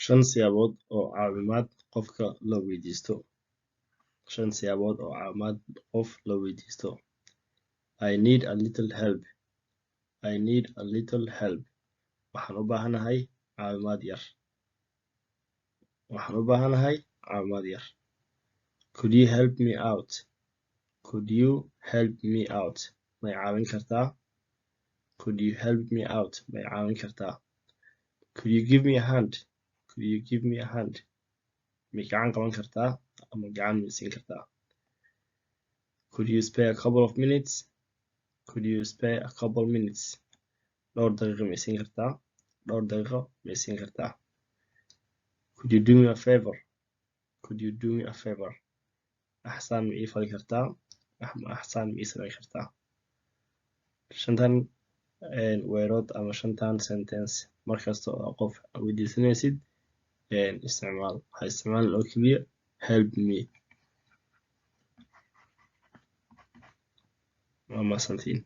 shan siyaabood oo caawimaad qofka la weydiisto. shan siyaabood oo caawimaad qof la weydiisto. I need a little help. I need a little help. Waxaan u baahanahay caawimaad yar. Waxaan u baahanahay caawimaad yar. Could you help me out? Could you help me out? May caawin kartaa? Could you help me out? May caawin kartaa? Could you give me a hand? Could you give me a hand? May gacan qaban kartaa ama gacan ma siin kartaa? Could you spare a couple of minutes? Could you spare a couple minutes? Dhowr daqiiqo ma siin kartaa? Dhowr daqiiqo ma siin kartaa? Could you do me a favor? Could you do me a favor? Axsaan ma ii fali kartaa? Axsaan ma ii samayn kartaa? Shantan weerood ama shantan sentence markasta oo qof weydiisanaysid isticmaal. Ha isticmaalin oo keliya help me. Waa mahadsantiin.